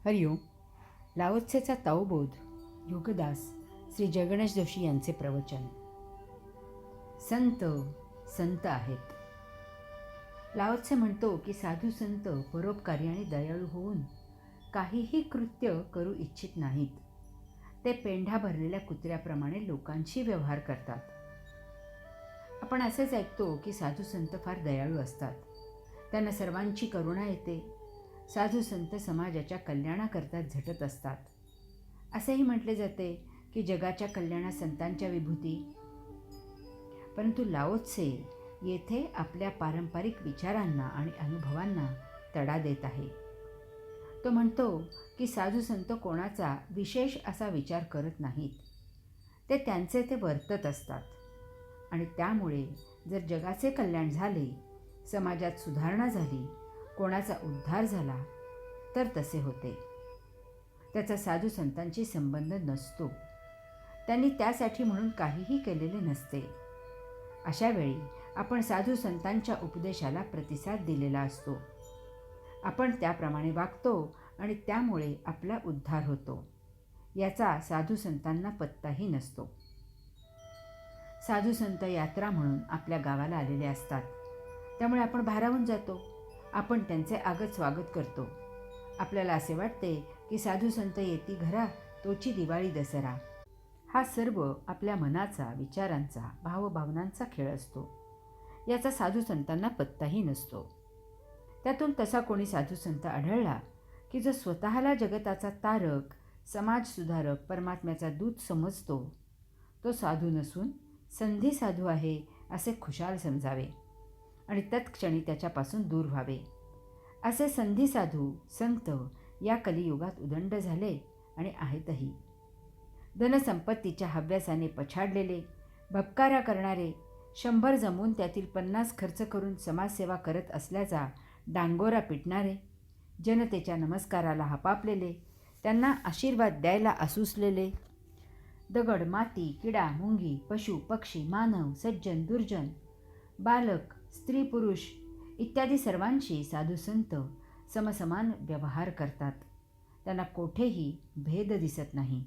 हरिओम. लाओत्सेचा ताओबोध योगदास श्री जयगणेश जोशी यांचे प्रवचन. संत संत आहेत. लाओत्से म्हणतो की साधू संत परोपकारी आणि दयाळू होऊन काहीही कृत्य करू इच्छित नाहीत. ते पेंढा भरलेल्या कुत्र्याप्रमाणे लोकांशी व्यवहार करतात. आपण असेच ऐकतो की साधू संत फार दयाळू असतात. त्यांना सर्वांची करुणा येते. साधू संत समाजाच्या कल्याणाकरता झटत असतात. असेही म्हटले जाते की जगाच्या कल्याणात संतांच्या विभूती. परंतु लाओत्से येथे आपल्या पारंपरिक विचारांना आणि अनुभवांना तडा देत आहे. तो म्हणतो की साधू संत कोणाचा विशेष असा विचार करत नाहीत. ते त्यांचे ते वर्तत असतात आणि त्यामुळे जर जगाचे कल्याण झाले, समाजात सुधारणा झाली, कोणाचा उद्धार झाला तर तसे होते. त्याचा साधू संतांशी संबंध नसतो. त्यांनी त्यासाठी म्हणून काहीही केलेले नसते. अशा वेळी आपण साधू संतांच्या उपदेशाला प्रतिसाद दिलेला असतो. आपण त्याप्रमाणे वागतो आणि त्यामुळे आपला उद्धार होतो. याचा साधू संतांना पत्ताही नसतो. साधू संत यात्रा म्हणून आपल्या गावाला आलेले असतात. त्यामुळे आपण भारावून जातो. आपण त्यांचे आगत स्वागत करतो. आपल्याला असे वाटते की साधू संत येती घरा तोची दिवाळी दसरा. हा सर्व आपल्या मनाचा, विचारांचा, भावभावनांचा खेळ असतो. याचा साधू संतांना पत्ताही नसतो. त्यातून तसा कोणी साधू संत आढळला की जो स्वतःला जगताचा तारक, समाज सुधारक, परमात्म्याचा दूत समजतो, तो साधू नसून संधी साधू आहे असे खुशाल समजावे आणि तत्क्षणी त्याच्यापासून दूर व्हावे. असे संधी साधू संत या कलियुगात उदंड झाले आणि आहेतही. धनसंपत्तीच्या हव्यासाने पछाडलेले, भपकारा करणारे, 100 जमवून त्यातील 50 खर्च करून समाजसेवा करत असल्याचा डांगोरा पिटणारे, जनतेच्या नमस्काराला हपापलेले, त्यांना आशीर्वाद द्यायला आसुसलेले, दगड, माती, किडा, मुंगी, पशु, पक्षी, मानव, सज्जन, दुर्जन, बालक, स्त्री, पुरुष इत्यादी सर्वांशी साधू संत समसमान व्यवहार करतात. त्यांना कोठेही भेद दिसत नाही.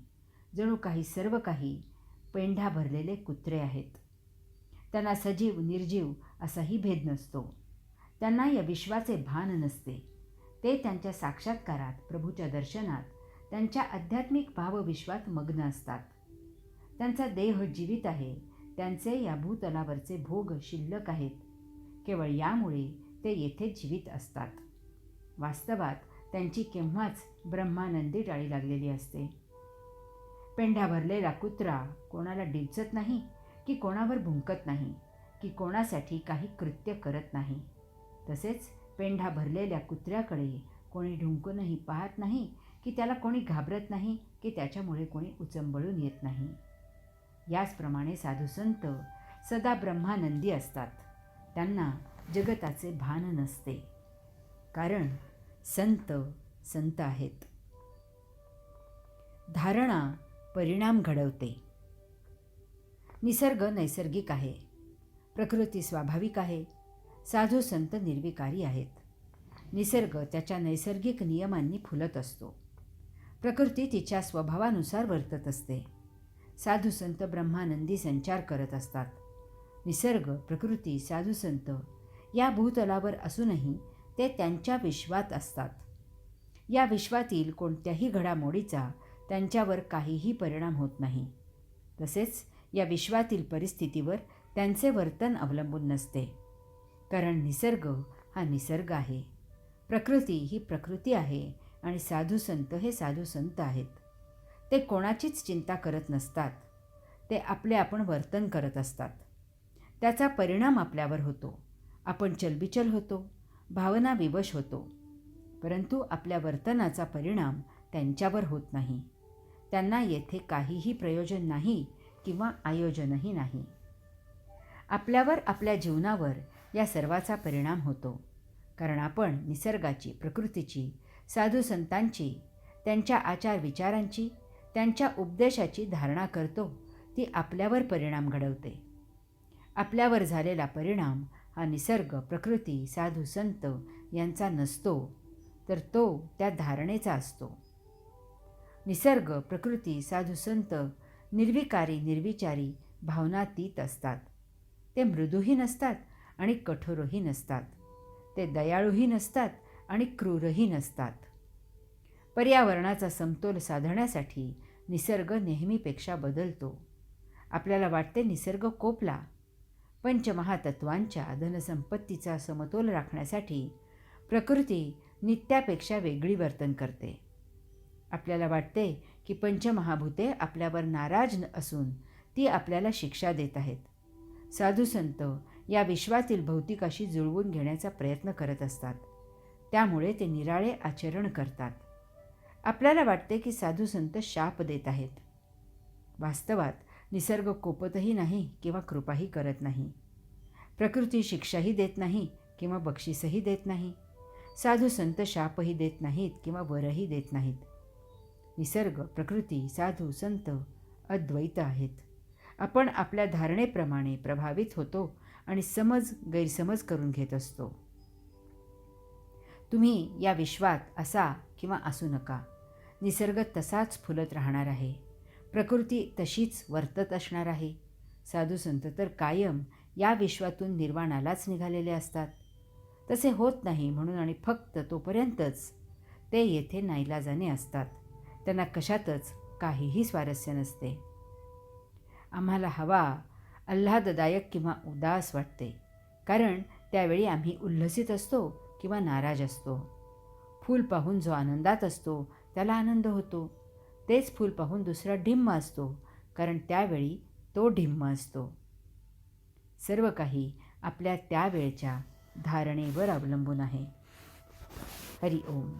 जणू काही सर्व काही पेंढा भरलेले कुत्रे आहेत. त्यांना सजीव निर्जीव असाही भेद नसतो. त्यांना या विश्वाचे भान नसते. ते त्यांच्या साक्षात्कारात, प्रभूच्या दर्शनात, त्यांच्या आध्यात्मिक भावविश्वात मग्न असतात. त्यांचा देह जीवित आहे. त्यांचे या भूतलावरचे भोग शिल्लक आहेत. केवळ यामुळे ते येथे जीवित असतात. वास्तवात त्यांची केव्हाच ब्रह्मानंदी टाळी लागलेली असते. पेंढा भरलेला कुत्रा कोणाला डिवचत नाही की कोणावर भुंकत नाही की कोणासाठी काही कृत्य करत नाही. तसेच पेंढा भरलेल्या कुत्र्याकडे कोणी ढुंकूनही पाहत नाही की त्याला कोणी घाबरत नाही की त्याच्यामुळे कोणी उचंबळून येत नाही. याचप्रमाणे साधू संत सदा ब्रह्मानंदी असतात. त्यांना जगताचे भान नसते. कारण संत संत आहेत. धारणा परिणाम घडवते. निसर्ग नैसर्गिक आहे. प्रकृती स्वाभाविक आहे. साधू संत निर्विकारी आहेत. निसर्ग त्याच्या नैसर्गिक नियमांनी फुलत असतो. प्रकृती तिच्या स्वभावानुसार वर्तत असते. साधू संत ब्रह्मानंदी संचार करत असतात. निसर्ग, प्रकृती, साधू संत या भूतलावर असूनही ते त्यांच्या विश्वात असतात. या विश्वातील कोणत्याही घडामोडीचा त्यांच्यावर काहीही परिणाम होत नाही. तसेच या विश्वातील परिस्थितीवर त्यांचे वर्तन अवलंबून नसते. कारण निसर्ग हा निसर्ग आहे, प्रकृती ही प्रकृती आहे आणि साधू संत हे साधू संत आहेत. ते कोणाचीच चिंता करत नसतात. ते आपले आपण वर्तन करत असतात. त्याचा परिणाम आपल्यावर होतो. आपण चलबिचल होतो, भावना विवश होतो. परंतु आपल्या वर्तनाचा परिणाम त्यांच्यावर होत नाही. त्यांना येथे काहीही प्रयोजन नाही किंवा आयोजनही नाही. आपल्यावर, आपल्या जीवनावर या सर्वाचा परिणाम होतो. कारण आपण निसर्गाची, प्रकृतीची, साधू संतांची, त्यांच्या आचार विचारांची, त्यांच्या उपदेशाची धारणा करतो. ती आपल्यावर परिणाम घडवते. आपल्यावर झालेला परिणाम हा निसर्ग, प्रकृती, साधू संत यांचा नसतो, तर तो त्या धारणेचा असतो. निसर्ग, प्रकृती, साधू संत निर्विकारी निर्विचारी भावनातीत असतात. ते मृदूही नसतात आणि कठोरही नसतात. ते दयाळूही नसतात आणि क्रूरही नसतात. पर्यावरणाचा समतोल साधण्यासाठी निसर्ग नेहमीपेक्षा बदलतो. आपल्याला वाटते निसर्ग कोपला. पंचमहातत्वांच्या धनसंपत्तीचा समतोल राखण्यासाठी प्रकृती नित्यापेक्षा वेगळी वर्तन करते. आपल्याला वाटते की पंचमहाभूते आपल्यावर नाराज असून ती आपल्याला शिक्षा देत आहेत. साधू संत या विश्वातील भौतिकाशी जुळवून घेण्याचा प्रयत्न करत असतात. त्यामुळे ते निराळे आचरण करतात. आपल्याला वाटते की साधू संत शाप देत आहेत. वास्तवात निसर्ग कोपतही नाही किंवा कृपाही करत नाही. प्रकृती शिक्षाही देत नाही किंवा बक्षीसही देत नाही. साधू संत शापही देत नाहीत किंवा वरही देत नाहीत. निसर्ग, प्रकृती, साधू संत अद्वैत आहेत. आपण आपल्या धारणेप्रमाणे प्रभावित होतो आणि गैरसमज करून घेत असतो. तुम्ही या विश्वात असा किंवा असू नका. निसर्ग तसाच फुलत राहणार आहे. प्रकृती तशीच वर्तत असणार आहे. साधू संत तर कायम या विश्वातून निर्वाणालाच निघालेले असतात. तसे होत नाही म्हणून आणि फक्त तोपर्यंतच ते येथे नाईलाजाने असतात. त्यांना कशातच काहीही स्वारस्य नसते. आम्हाला हवा आल्हाददायक किंवा उदास वाटते, कारण त्यावेळी आम्ही उल्हसित असतो किंवा नाराज असतो. फूल पाहून जो आनंदात असतो त्याला आनंद होतो. तेच फूल पाहून दुसरा ढिम्म असतो, कारण त्यावेळी तो ढिम्म असतो. सर्व काही आपल्या त्यावेळच्या धारणेवर अवलंबून आहे. हरि ओम.